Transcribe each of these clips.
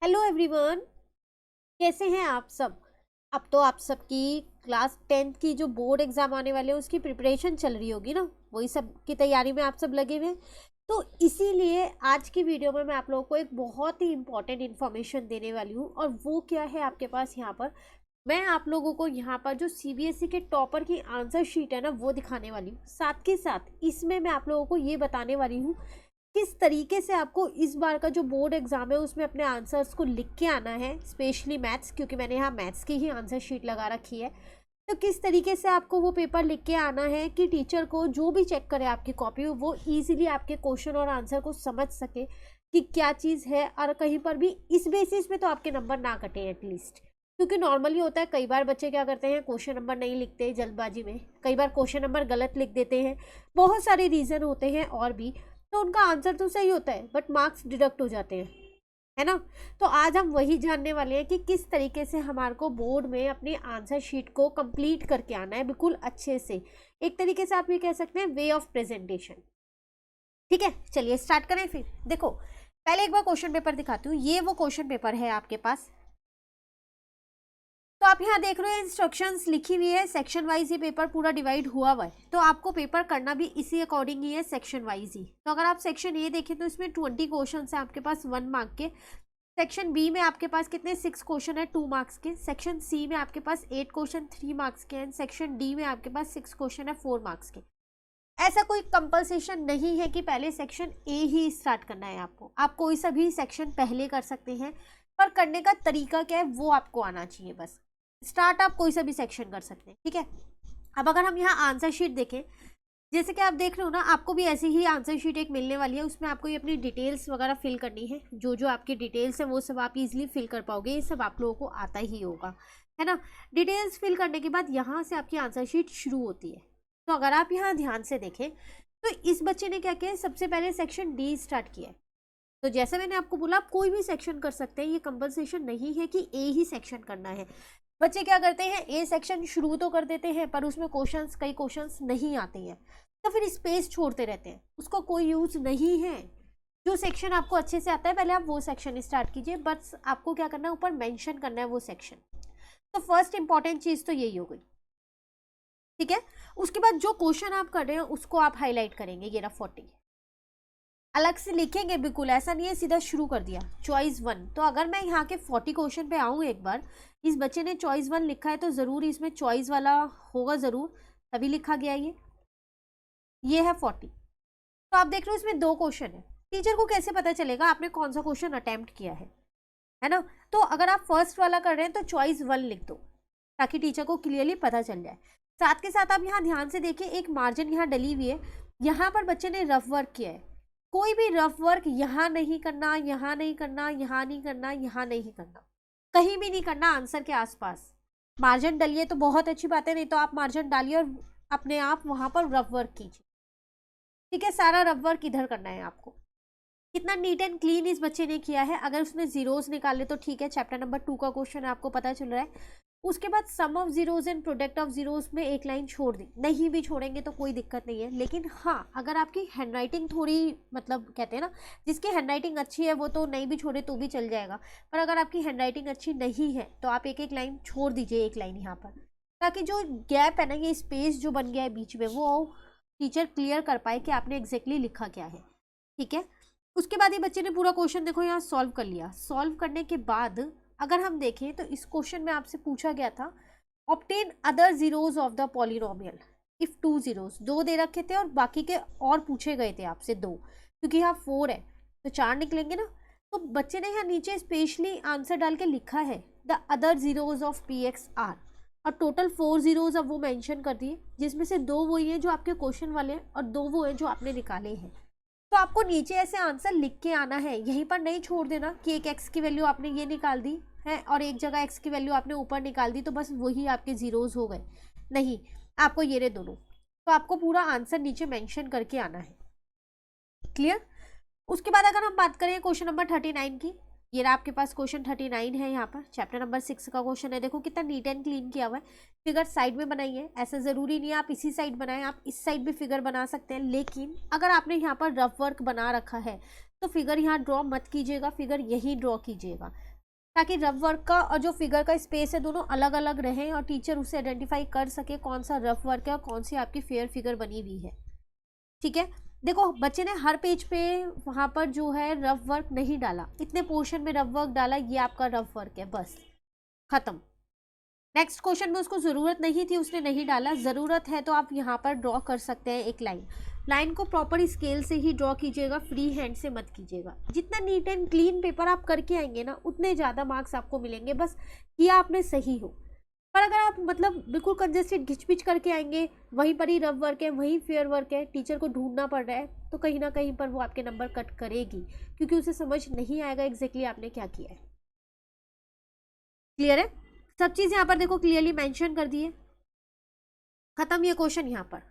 Hello everyone, कैसे हैं आप सब। अब तो आप सबकी क्लास 10th की जो बोर्ड एग्जाम आने वाले हैं उसकी प्रिपरेशन चल रही होगी ना, वही सब की तैयारी में आप सब लगे हुए हैं। तो इसीलिए आज की वीडियो में मैं आप लोगों को एक बहुत ही इंपॉर्टेंट इन्फॉर्मेशन देने वाली हूँ। और वो क्या है आपके पास यहाँ पर, मैं आप लोगों को यहाँ पर जो सीबीएसई के टॉपर की आंसर शीट है ना वो दिखाने वाली हूँ। साथ के साथ इसमें मैं आप लोगों को ये बताने वाली हूँ किस तरीके से आपको इस बार का जो बोर्ड एग्जाम है उसमें अपने आंसर्स को लिख के आना है, स्पेशली मैथ्स, क्योंकि मैंने यहाँ मैथ्स की ही आंसर शीट लगा रखी है। तो किस तरीके से आपको वो पेपर लिख के आना है कि टीचर को जो भी चेक करे आपकी कॉपी वो ईजिली आपके क्वेश्चन और आंसर को समझ सके कि क्या चीज़ है, और कहीं पर भी इस बेसिस पे तो आपके नंबर ना कटे एटलीस्ट। क्योंकि नॉर्मली होता है कई बार बच्चे क्या करते हैं, क्वेश्चन नंबर नहीं लिखते जल्दबाजी में, कई बार क्वेश्चन नंबर गलत लिख देते हैं, बहुत सारे रीज़न होते हैं और भी, तो उनका आंसर तो सही होता है बट मार्क्स डिडक्ट हो जाते हैं, है ना। तो आज हम वही जानने वाले हैं कि किस तरीके से हमारे को बोर्ड में अपनी आंसर शीट को कंप्लीट करके आना है बिल्कुल अच्छे से। एक तरीके से आप ये कह सकते हैं वे ऑफ प्रेजेंटेशन। ठीक है, चलिए स्टार्ट करें। फिर देखो, पहले एक बार क्वेश्चन पेपर दिखाती हूँ। ये वो क्वेश्चन पेपर है आपके पास। तो आप यहाँ देख रहे हो इंस्ट्रक्शंस लिखी हुई है, सेक्शन वाइज ये पेपर पूरा डिवाइड हुआ हुआ है। तो आपको पेपर करना भी इसी अकॉर्डिंग ही है, सेक्शन वाइज ही। तो अगर आप सेक्शन ए देखें तो इसमें 20 क्वेश्चन है आपके पास 1 मार्क के। सेक्शन बी में आपके पास कितने 6 क्वेश्चन है 2 मार्क्स के। सेक्शन सी में आपके पास 8 क्वेश्चन 3 मार्क्स के हैं। सेक्शन डी में आपके पास 6 क्वेश्चन है 4 मार्क्स के। ऐसा कोई कंपल्सेशन नहीं है कि पहले सेक्शन ए ही स्टार्ट करना है आपको, आप कोई सा भी सेक्शन पहले कर सकते हैं, पर करने का तरीका क्या है वो आपको आना चाहिए बस। स्टार्ट आप कोई सा भी सेक्शन कर सकते हैं, ठीक है। अब अगर हम यहाँ आंसर शीट देखें, जैसे कि आप देख रहे हो ना, आपको भी ऐसी ही आंसर शीट एक मिलने वाली है। उसमें आपको ये अपनी डिटेल्स वगैरह फिल करनी है, जो जो आपकी डिटेल्स है वो सब आप इजीली फिल कर पाओगे, ये सब आप लोगों को आता ही होगा, है ना। डिटेल्स फिल करने के बाद यहाँ से आपकी आंसर शीट शुरू होती है। तो अगर आप यहाँ ध्यान से देखें तो इस बच्चे ने क्या किया, सबसे पहले सेक्शन डी स्टार्ट किया है। तो जैसे मैंने आपको बोला आप कोई भी सेक्शन कर सकते हैं, ये कंपल्सेशन नहीं है कि ए ही सेक्शन करना है। बच्चे क्या करते हैं, ए सेक्शन शुरू तो कर देते हैं पर उसमें क्वेश्चंस, कई क्वेश्चंस नहीं आते हैं, तो फिर स्पेस छोड़ते रहते हैं, उसका कोई यूज नहीं है। जो सेक्शन आपको अच्छे से आता है पहले आप वो सेक्शन स्टार्ट कीजिए, बस आपको क्या करना है, ऊपर मेंशन करना है वो सेक्शन। तो फर्स्ट इंपॉर्टेंट चीज तो यही हो गई, ठीक है। उसके बाद जो क्वेश्चन आप कर रहे हैं उसको आप हाईलाइट करेंगे, ये रहा 40, अलग से लिखेंगे, बिल्कुल ऐसा नहीं है सीधा शुरू कर दिया चॉइस 1। तो अगर मैं यहाँ के 40 क्वेश्चन पे आऊँ एक बार, इस बच्चे ने चॉइस 1 लिखा है तो ज़रूर इसमें चॉइस वाला होगा, ज़रूर तभी लिखा गया ये है 40। तो आप देख रहे हो इसमें 2 क्वेश्चन है, टीचर को कैसे पता चलेगा आपने कौन सा क्वेश्चन अटेम्प्ट किया है ना। तो अगर आप फर्स्ट वाला कर रहे हैं तो चॉइस 1 लिख दो ताकि टीचर को क्लियरली पता चल जाए। साथ के साथ आप यहाँ ध्यान से देखिए, एक मार्जिन यहाँ डली हुई है, यहाँ पर बच्चे ने रफ वर्क किया है। कोई भी रफ वर्क यहाँ नहीं करना, यहाँ नहीं करना, यहाँ नहीं करना, यहाँ नहीं करना, कहीं भी नहीं करना आंसर के आसपास। मार्जिन डालिए तो बहुत अच्छी बात है, नहीं तो आप मार्जिन डालिए और अपने आप वहाँ पर रफ वर्क कीजिए, ठीक है। सारा रफ वर्क इधर करना है आपको। कितना नीट एंड क्लीन इस बच्चे ने किया है। अगर उसने जीरोस निकाले तो ठीक है, चैप्टर नंबर 2 का क्वेश्चन है, आपको पता चल रहा है। उसके बाद sum of zeros and product of zeros में एक लाइन छोड़ दी, नहीं भी छोड़ेंगे तो कोई दिक्कत नहीं है। लेकिन हाँ, अगर आपकी हैंडराइटिंग थोड़ी, मतलब कहते हैं ना, जिसकी हैंडराइटिंग अच्छी है वो तो नहीं भी छोड़े तो भी चल जाएगा, पर अगर आपकी हैंडराइटिंग अच्छी नहीं है तो आप एक एक लाइन छोड़ दीजिए, एक लाइन यहाँ पर, ताकि जो गैप है ना, ये स्पेस जो बन गया है बीच में, वो टीचर क्लियर कर पाए कि आपने एग्जैक्टली लिखा क्या है, ठीक है। उसके बाद ये बच्चे ने पूरा क्वेश्चन देखो यहाँ सॉल्व कर लिया। सॉल्व करने के बाद अगर हम देखें तो इस क्वेश्चन में आपसे पूछा गया था, obtain other zeros of the polynomial if 2 zeros, 2 दे रखे थे और बाकी के और पूछे गए थे आपसे 2, क्योंकि यहाँ 4 है तो 4 निकलेंगे ना। तो बच्चे ने यहाँ नीचे स्पेशली आंसर डाल के लिखा है the other zeros of P X R, और टोटल 4 जीरोस अब वो मेंशन कर दिए, जिसमें से 2 वही हैं जो आपके क्वेश्चन वाले हैं और 2 वो हैं जो आपने निकाले हैं। तो आपको नीचे ऐसे आंसर लिख के आना है, यहीं पर नहीं छोड़ देना कि एक एक्स की वैल्यू आपने ये निकाल दी है और एक जगह एक्स की वैल्यू आपने ऊपर निकाल दी तो बस वही आपके जीरोस हो गए, नहीं, आपको ये रहे दोनों। तो आपको पूरा आंसर नीचे मेंशन करके आना है, क्लियर। उसके बाद अगर हम बात करें क्वेश्चन नंबर 39 की, ये रहा आपके पास क्वेश्चन 39 है, यहाँ पर चैप्टर नंबर 6 का क्वेश्चन है। देखो कितना नीट एंड क्लीन किया हुआ है, फिगर साइड में बनाई है। ऐसा ज़रूरी नहीं है आप इसी साइड बनाएं, आप इस साइड भी फिगर बना सकते हैं, लेकिन अगर आपने यहाँ पर रफ वर्क बना रखा है तो फिगर यहाँ ड्रॉ मत कीजिएगा, फिगर यहीं ड्रॉ कीजिएगा। ताकि रफ वर्क का और जो फिगर का स्पेस है दोनों अलग अलग रहें और टीचर उसे आइडेंटिफाई कर सके कौन सा रफ वर्क है और कौन सी आपकी फेयर फिगर बनी हुई है। ठीक है, देखो बच्चे ने हर पेज पे वहाँ पर जो है रफ वर्क नहीं डाला, इतने पोर्शन में रफ वर्क डाला, ये आपका रफ वर्क है, बस खत्म। नेक्स्ट क्वेश्चन में उसको ज़रूरत नहीं थी, उसने नहीं डाला, ज़रूरत है तो आप यहाँ पर ड्रॉ कर सकते हैं एक लाइन। लाइन को प्रॉपर स्केल से ही ड्रॉ कीजिएगा, फ्री हैंड से मत कीजिएगा। जितना नीट एंड क्लीन पेपर आप करके आएंगे ना उतने ज़्यादा मार्क्स आपको मिलेंगे, बस किया आपने सही हो। पर अगर आप मतलब बिल्कुल कंजेस्टेड घिचपिच करके आएंगे, वहीं पर ही रफ वर्क है, वहीं फेयर वर्क है, टीचर को ढूंढना पड़ रहा है, तो कहीं ना कहीं पर वो आपके नंबर कट करेगी, क्योंकि उसे समझ नहीं आएगा एग्जैक्टली आपने क्या किया है। क्लियर है? सब चीज़ यहाँ पर देखो क्लियरली मेंशन कर दी है, खत्म ये क्वेश्चन यहाँ पर।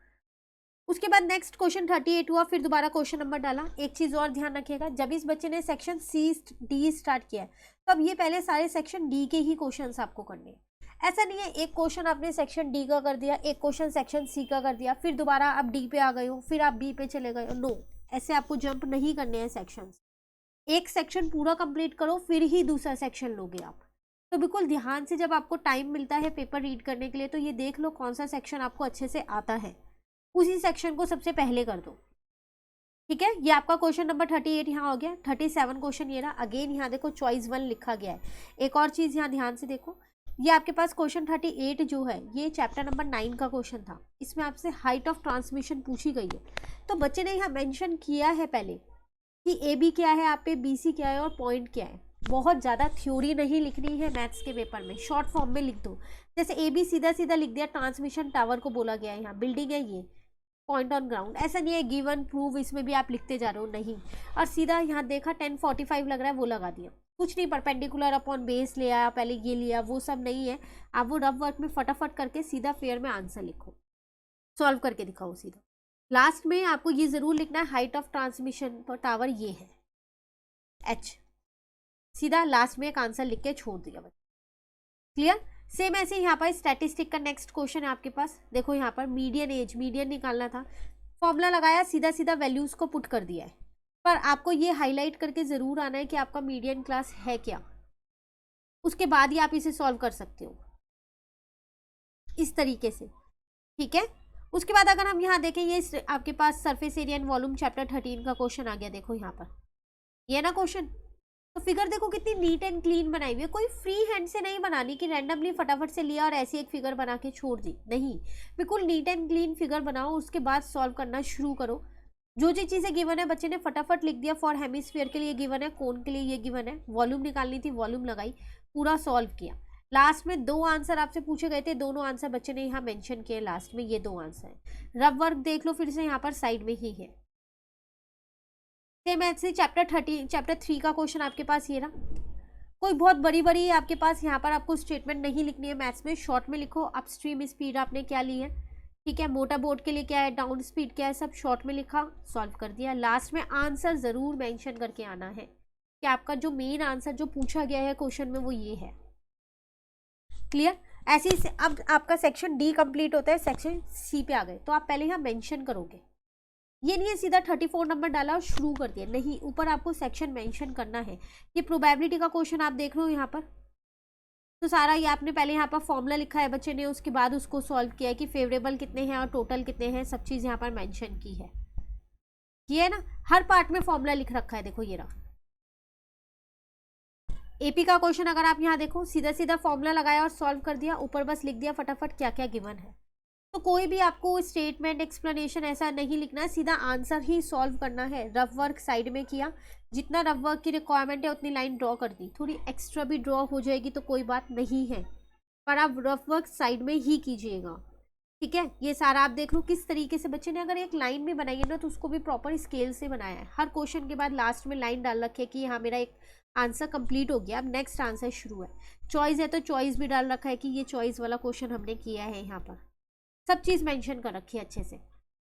उसके बाद नेक्स्ट क्वेश्चन 38 हुआ, फिर दोबारा क्वेश्चन नंबर डाला। एक चीज़ और ध्यान रखिएगा, जब इस बच्चे ने सेक्शन डी स्टार्ट किया है तो अब ये पहले सारे सेक्शन डी के ही क्वेश्चन आपको करने हैं। ऐसा नहीं है एक क्वेश्चन आपने सेक्शन डी का कर दिया, एक क्वेश्चन सेक्शन सी का कर दिया, फिर दोबारा आप डी पे आ गए हो, फिर आप बी पे चले गए हो। नो, ऐसे आपको जंप नहीं करने हैं सेक्शंस। एक सेक्शन पूरा कंप्लीट करो फिर ही दूसरा सेक्शन लोगे आप। तो बिल्कुल ध्यान से जब आपको टाइम मिलता है पेपर रीड करने के लिए तो ये देख लो कौन सा सेक्शन आपको अच्छे से आता है, उसी सेक्शन को सबसे पहले कर दो। ठीक है, ये आपका क्वेश्चन नंबर 38 यहाँ हो गया। 37 क्वेश्चन ये रहा। अगेन यहाँ देखो चॉइस 1 लिखा गया है। एक और चीज़ यहाँ ध्यान से देखो, ये आपके पास क्वेश्चन 38 जो है ये चैप्टर नंबर 9 का क्वेश्चन था। इसमें आपसे हाइट ऑफ ट्रांसमिशन पूछी गई है, तो बच्चे ने यहाँ मेंशन किया है पहले कि ए बी क्या है, आप पे बी सी क्या है और पॉइंट क्या है। बहुत ज़्यादा थ्योरी नहीं लिखनी है मैथ्स के पेपर में, शॉर्ट फॉर्म में लिख दो। जैसे ए बी सीधा सीधा लिख दिया, ट्रांसमिशन टावर को बोला गया है, यहाँ बिल्डिंग है, ये पॉइंट ऑन ग्राउंड। ऐसा नहीं है गिवन प्रूव इसमें भी आप लिखते जा रहे हो, नहीं। और सीधा यहाँ देखा 1045 लग रहा है, वो लगा दिया। कुछ नहीं, परपेंडिकुलर अपॉन बेस ले आया, पहले ये लिया, वो सब नहीं है। आप वो रफ वर्क में फटाफट करके सीधा फेयर में आंसर लिखो, सॉल्व करके दिखाओ सीधा। लास्ट में आपको ये जरूर लिखना है हाइट ऑफ ट्रांसमिशन पर टावर ये है h, सीधा लास्ट में एक आंसर लिख के छोड़ दिया। क्लियर? सेम ऐसे यहाँ पर स्टैटिस्टिक का नेक्स्ट क्वेश्चन है आपके पास। देखो यहाँ पर मीडियन एज, मीडियन निकालना था, फॉर्मूला लगाया, सीधा सीधा वैल्यूज को पुट कर दिया है। पर आपको ये हाईलाइट करके जरूर आना है कि आपका मीडियन क्लास है क्या, उसके बाद ही आप इसे सॉल्व कर सकते हो इस तरीके से। ठीक है, उसके बाद अगर हम यहाँ देखें, ये आपके पास surface area and volume chapter 13 का क्वेश्चन आ गया। देखो यहाँ पर ये ना क्वेश्चन, तो फिगर देखो कितनी नीट एंड क्लीन बनाई हुई है। कोई फ्री हैंड से नहीं बनानी कि रैंडमली फटाफट से लिया और ऐसी एक फिगर बना के छोड़ दी, नहीं। बिल्कुल नीट एंड क्लीन फिगर बनाओ, उसके बाद सॉल्व करना शुरू करो। जो जो चीज़ें गिवन है बच्चे ने फटाफट लिख दिया। फॉर हेमिस्फीयर के लिए गिवन है, कोन के लिए ये गिवन है, वॉल्यूम निकालनी थी, वॉल्यूम लगाई, पूरा सॉल्व किया। लास्ट में 2 आंसर आपसे पूछे गए थे, दोनों आंसर बच्चे ने यहाँ मेंशन किए लास्ट में, ये 2 आंसर है। रफ वर्क देख लो फिर से, यहाँ पर साइड में ही है। सेम ऐसे चैप्टर 3 का क्वेश्चन आपके पास ये रहा। कोई बहुत बड़ी बड़ी आपके पास यहाँ पर आपको स्टेटमेंट नहीं लिखनी है मैथ्स में, शॉर्ट में लिखो। अपस्ट्रीम स्पीड आपने क्या ली है, ठीक है, मोटर बोट के लिए क्या है, डाउन स्पीड क्या है, सब शॉर्ट में लिखा, सॉल्व कर दिया। लास्ट में आंसर ज़रूर मेंशन करके आना है कि आपका जो मेन आंसर जो पूछा गया है क्वेश्चन में वो ये है। क्लियर? ऐसे ही अब आपका सेक्शन डी कंप्लीट होता है, सेक्शन सी पे आ गए, तो आप पहले यहाँ मेंशन करोगे। ये नहीं है सीधा 34 नंबर डाला और शुरू कर दिया, नहीं, ऊपर आपको सेक्शन मेंशन करना है। ये प्रोबेबिलिटी का क्वेश्चन आप देख रहे हो यहाँ पर, तो सारा ये आपने पहले यहाँ पर फॉर्मूला लिखा है बच्चे ने, उसके बाद उसको सॉल्व किया है कि फेवरेबल कितने हैं और टोटल कितने हैं, सब चीज़ यहाँ पर मेंशन की है। ये है ना, हर पार्ट में फॉर्मूला लिख रखा है। देखो ये रहा एपी का क्वेश्चन, अगर आप यहाँ देखो सीधा सीधा फॉर्मूला लगाया और सॉल्व कर दिया, ऊपर बस लिख दिया फटाफट क्या क्या गिवन है। तो कोई भी आपको स्टेटमेंट एक्सप्लेनेशन ऐसा नहीं लिखना है, सीधा आंसर ही सॉल्व करना है। रफ वर्क साइड में किया, जितना रफ वर्क की रिक्वायरमेंट है उतनी लाइन ड्रॉ कर दी, थोड़ी एक्स्ट्रा भी ड्रॉ हो जाएगी तो कोई बात नहीं है, पर आप रफ वर्क साइड में ही कीजिएगा। ठीक है, ये सारा आप देख लो किस तरीके से बच्चे ने अगर एक लाइन भी बनाई है ना तो उसको भी प्रॉपर स्केल से बनाया है। हर क्वेश्चन के बाद लास्ट में लाइन डाल रखी है कि हाँ मेरा एक आंसर कंप्लीट हो गया, अब नेक्स्ट आंसर शुरू है। चॉइस है तो चॉइस भी डाल रखा है कि ये चॉइस वाला क्वेश्चन हमने किया है, यहाँ पर सब चीज़ मेंशन कर रखी है अच्छे से।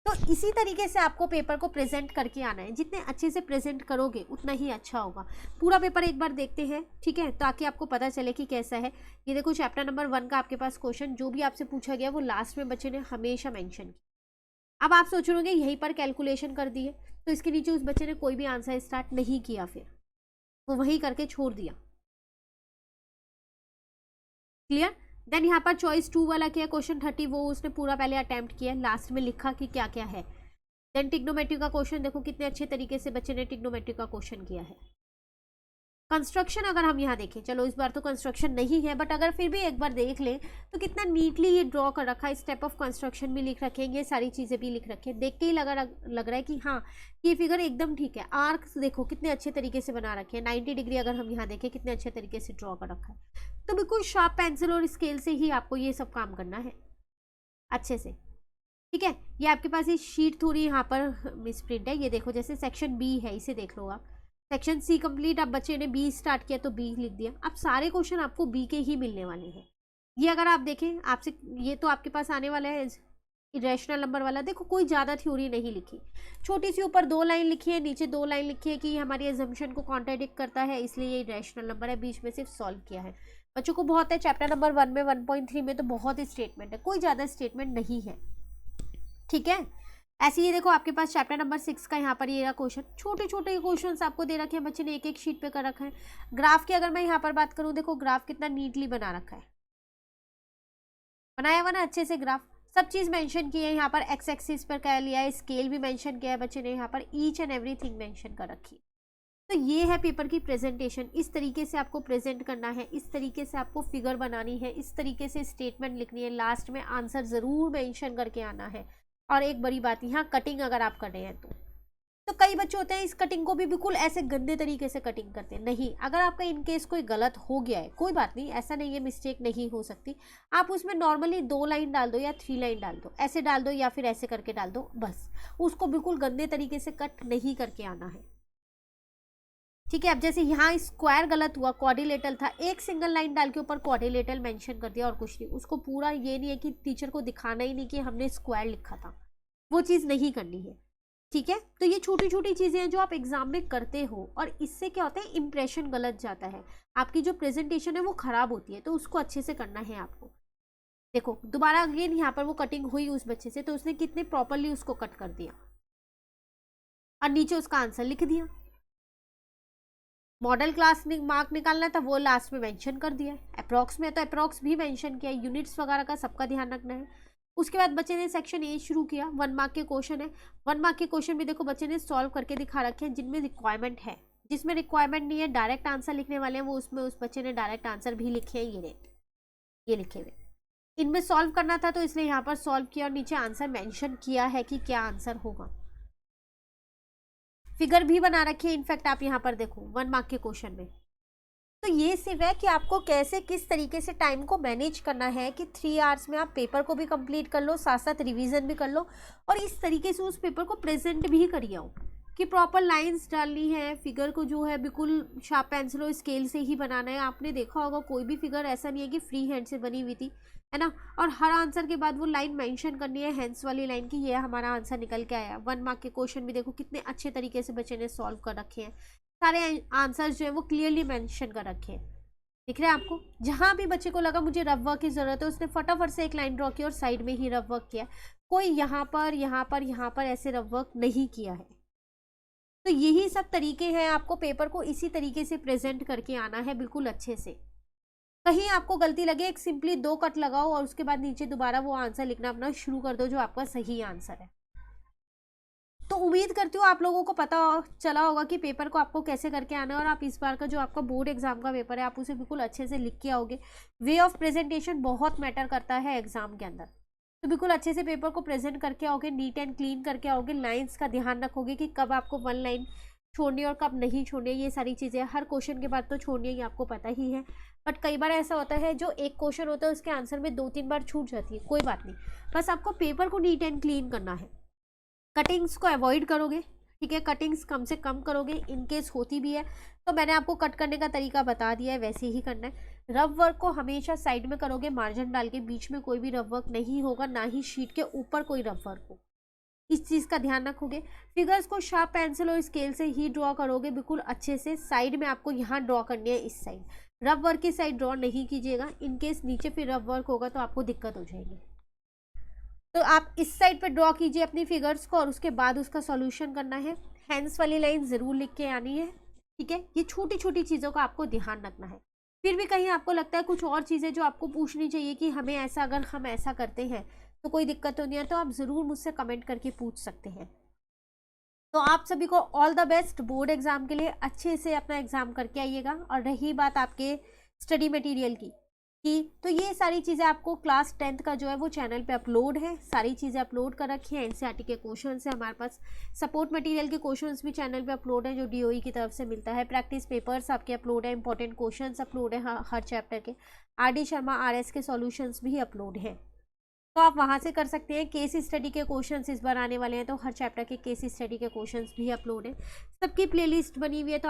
तो इसी तरीके से आपको पेपर को प्रेजेंट करके आना है, जितने अच्छे से प्रेजेंट करोगे उतना ही अच्छा होगा। पूरा पेपर एक बार देखते हैं, ठीक है, ताकि आपको पता चले कि कैसा है। ये देखो चैप्टर नंबर 1 का आपके पास क्वेश्चन, जो भी आपसे पूछा गया वो लास्ट में बच्चे ने हमेशा मेंशन किया। अब आप सोच रहे होंगे यहीं पर कैलकुलेशन कर दिए, तो इसके नीचे उस बच्चे ने कोई भी आंसर स्टार्ट नहीं किया, फिर वो वही करके छोड़ दिया। क्लियर। देन यहाँ पर चॉइस 2 वाला क्या है, क्वेश्चन 30 वो उसने पूरा पहले अटेम्प्ट किया, लास्ट में लिखा कि क्या क्या है। देन टिग्नोमेट्री का क्वेश्चन देखो कितने अच्छे तरीके से बच्चे ने टिग्नोमेट्री का क्वेश्चन किया है। कंस्ट्रक्शन अगर हम यहाँ देखें, चलो इस बार तो कंस्ट्रक्शन नहीं है, बट अगर फिर भी एक बार देख लें तो कितना नीटली ये ड्रॉ कर रखा है, स्टेप ऑफ कंस्ट्रक्शन भी लिख रखे हैं, ये सारी चीज़ें भी लिख रखी है। देख के ही लग रहा है कि हाँ ये फिगर एकदम ठीक है। आर्क्स देखो कितने अच्छे तरीके से बना रखे हैं, 90 डिग्री अगर हम यहाँ देखें कितने अच्छे तरीके से ड्रॉ कर रखा है। तो बिल्कुल शार्प पेंसिल और स्केल से ही आपको ये सब काम करना है अच्छे से, ठीक है। ये आपके पास ये शीट थोड़ी यहाँ पर मिस प्रिंट है, ये देखो जैसे सेक्शन बी है, इसे देख लो आप। सेक्शन सी कंप्लीट, अब बच्चे ने बी स्टार्ट किया तो बी लिख दिया। अब सारे क्वेश्चन आपको बी के ही मिलने वाले हैं। ये अगर आप देखें आपसे, ये तो आपके पास आने वाला है इरेशनल नंबर वाला। देखो कोई ज़्यादा थ्योरी नहीं लिखी, छोटी सी ऊपर 2 लाइन लिखी है, नीचे 2 लाइन लिखी है कि हमारी एजम्पशन को कॉन्ट्राडिक्ट करता है, इसलिए ये इरेशनल नंबर है। बीच में सिर्फ सॉल्व किया है। बच्चों को बहुत है, चैप्टर नंबर 1 में 1.3 में तो बहुत ही स्टेटमेंट है, कोई ज़्यादा स्टेटमेंट नहीं है, ठीक है। ऐसे ही देखो आपके पास चैप्टर नंबर 6 का यहाँ पर ये क्वेश्चन, छोटे छोटे क्वेश्चंस आपको दे रखे हैं, बच्चे ने एक एक शीट पे कर रखा है। ग्राफ की अगर मैं यहाँ पर बात करूँ, देखो ग्राफ कितना नीटली बना रखा है, बनाया हुआ ना अच्छे से ग्राफ, सब चीज़ मेंशन की है यहाँ पर। एक्स एक्सिस पर क्या लिया है, स्केल भी मेंशन किया है बच्चे ने यहाँ पर, ईच एंड एवरीथिंग मेंशन कर रखी है। तो ये है पेपर की प्रेजेंटेशन, इस तरीके से आपको प्रेजेंट करना है, इस तरीके से आपको फिगर बनानी है, इस तरीके से स्टेटमेंट लिखनी है, लास्ट में आंसर ज़रूर मेंशन करके आना है। और एक बड़ी बात, यहाँ कटिंग अगर आप कर रहे हैं तो कई बच्चे होते हैं इस कटिंग को भी बिल्कुल ऐसे गंदे तरीके से कटिंग करते हैं। नहीं, अगर आपका इनकेस कोई गलत हो गया है कोई बात नहीं, ऐसा नहीं है मिस्टेक नहीं हो सकती, आप उसमें नॉर्मली 2 लाइन डाल दो या 3 लाइन डाल दो, ऐसे डाल दो या फिर ऐसे करके डाल दो, बस। उसको बिल्कुल गंदे तरीके से कट नहीं करके आना है, ठीक है। अब जैसे यहाँ स्क्वायर गलत हुआ, क्वाड्रिलेटरल था, एक सिंगल लाइन डाल के ऊपर क्वाड्रिलेटरल मेंशन कर दिया और कुछ नहीं, उसको पूरा ये नहीं है कि टीचर को दिखाना ही नहीं कि हमने स्क्वायर लिखा था, वो चीज़ नहीं करनी है, ठीक है। तो ये छोटी छोटी चीज़ें हैं जो आप एग्जाम में करते हो, और इससे क्या होता है, इंप्रेशन गलत जाता है, आपकी जो प्रेजेंटेशन है वो खराब होती है, तो उसको अच्छे से करना है आपको। देखो दोबारा अगेन यहाँ पर वो कटिंग हुई उस बच्चे से, तो उसने कितने प्रॉपरली उसको कट कर दिया और नीचे उसका आंसर लिख दिया। मॉडल क्लास मार्क निकालना था वो लास्ट में मेंशन कर दिया, अप्रॉक्स में तो अप्रॉक्स भी मेंशन किया, यूनिट्स वगैरह का सबका ध्यान रखना है। उसके बाद बच्चे ने सेक्शन ए शुरू किया, 1 मार्क के क्वेश्चन है। 1 मार्क के क्वेश्चन भी देखो बच्चे ने सॉल्व करके दिखा रखे हैं, जिनमें रिक्वायरमेंट है, जिसमें रिक्वायरमेंट नहीं है डायरेक्ट आंसर लिखने वाले हैं वो, उसमें उस बच्चे ने डायरेक्ट आंसर भी लिखे हैं, ये लिखे हुए। इनमें सॉल्व करना था तो इसलिए यहाँ पर सॉल्व किया और नीचे आंसर मेंशन किया है कि क्या आंसर होगा। फिगर भी बना रखी है इनफैक्ट, आप यहाँ पर देखो 1 मार्क के क्वेश्चन में। तो ये सिर्फ है कि आपको कैसे किस तरीके से टाइम को मैनेज करना है कि 3 आवर्स में आप पेपर को भी कंप्लीट कर लो, साथ साथ रिवीजन भी कर लो, और इस तरीके से उस पेपर को प्रेजेंट भी करिए आओ कि प्रॉपर लाइंस डालनी है, फिगर को जो है बिल्कुल शार्प पेंसिल और स्केल से ही बनाना है। आपने देखा होगा कोई भी फिगर ऐसा नहीं है कि फ्री हैंड से बनी हुई थी, है ना। और हर आंसर के बाद वो लाइन मेंशन करनी है, हैंड्स वाली लाइन की, ये हमारा आंसर निकल के आया। 1 मार्क के क्वेश्चन भी देखो कितने अच्छे तरीके से बच्चे ने सॉल्व कर रखे हैं, सारे आंसर्स जो है वो क्लियरली मेंशन कर रखे हैं, दिख रहे हैं आपको। जहाँ भी बच्चे को लगा मुझे रफ वर्क की ज़रूरत है, उसने फटाफट से एक लाइन ड्रॉ की और साइड में ही रफ वर्क किया, कोई यहाँ पर यहाँ पर यहाँ पर ऐसे रफ वर्क नहीं किया है। तो यही सब तरीके हैं, आपको पेपर को इसी तरीके से प्रेजेंट करके आना है बिल्कुल अच्छे से। कहीं आपको गलती लगे, एक सिंपली 2 कट लगाओ और उसके बाद नीचे दोबारा वो आंसर लिखना अपना शुरू कर दो जो आपका सही आंसर है। तो उम्मीद करती हूँ आप लोगों को पता चला होगा कि पेपर को आपको कैसे करके आना है, और आप इस बार का जो आपका बोर्ड एग्जाम का पेपर है आप उसे बिल्कुल अच्छे से लिख के आओगे। वे ऑफ प्रेजेंटेशन बहुत मैटर करता है एग्जाम के अंदर, तो बिल्कुल अच्छे से पेपर को प्रेजेंट करके आओगे, नीट एंड क्लीन करके आओगे, लाइन्स का ध्यान रखोगे कि कब आपको 1 लाइन छोड़नी और कब नहीं छोड़नी, ये सारी चीज़ें हर क्वेश्चन के बाद तो छोड़नी है, आपको पता ही है। बट कई बार ऐसा होता है जो एक क्वेश्चन होता है उसके आंसर में 2-3 बार छूट जाती है, कोई बात नहीं, बस आपको पेपर को नीट एंड क्लीन करना है। कटिंग्स को अवॉइड करोगे, ठीक है, कटिंग्स कम से कम करोगे, इनकेस होती भी है तो मैंने आपको कट करने का तरीका बता दिया है, वैसे ही करना है। रफ वर्क को हमेशा साइड में करोगे, मार्जिन डाल के, बीच में कोई भी रफ वर्क नहीं होगा, ना ही शीट के ऊपर कोई रफ वर्क हो, इस चीज़ का ध्यान रखोगे। फिगर्स को शार्प पेंसिल और स्केल से ही ड्रॉ करोगे बिल्कुल अच्छे से, साइड में आपको यहाँ ड्रॉ करनी है, इस साइड, रफ वर्क की साइड ड्रॉ नहीं कीजिएगा, इनकेस नीचे फिर रफ वर्क होगा तो आपको दिक्कत हो जाएगी। तो आप इस साइड पे ड्रॉ कीजिए अपनी फिगर्स को और उसके बाद उसका सॉल्यूशन करना है। हैंड्स वाली लाइन ज़रूर लिख के आनी है, ठीक है। ये छोटी छोटी चीज़ों का आपको ध्यान रखना है। फिर भी कहीं आपको लगता है कुछ और चीज़ें जो आपको पूछनी चाहिए कि हमें ऐसा, अगर हम ऐसा करते हैं तो कोई दिक्कत तो नहीं है, तो आप ज़रूर मुझसे कमेंट करके पूछ सकते हैं। तो आप सभी को all the best board exam के लिए, अच्छे से अपना एग्ज़ाम करके आइएगा। और रही बात आपके स्टडी मटेरियल की, तो ये सारी चीज़ें आपको क्लास 10th का जो है वो चैनल पे अपलोड है, सारी चीज़ें अपलोड कर रखी हैं। एनसीईआरटी के क्वेश्चंस है हमारे पास, सपोर्ट मटेरियल के क्वेश्चंस भी चैनल पे अपलोड है जो डीओई की तरफ से मिलता है, प्रैक्टिस पेपर्स आपके अपलोड है, इंपॉर्टेंट क्वेश्चंस अपलोड है हर चैप्टर के, आरडी शर्मा आरएस के सॉल्यूशंस भी अपलोड हैं, तो आप वहाँ से कर सकते हैं। केस स्टडी के क्वेश्चंस इस बार आने वाले हैं, तो हर चैप्टर के केस स्टडी के क्वेश्चंस भी अपलोड हैं, सबकी प्लेलिस्ट बनी हुई है, तो आप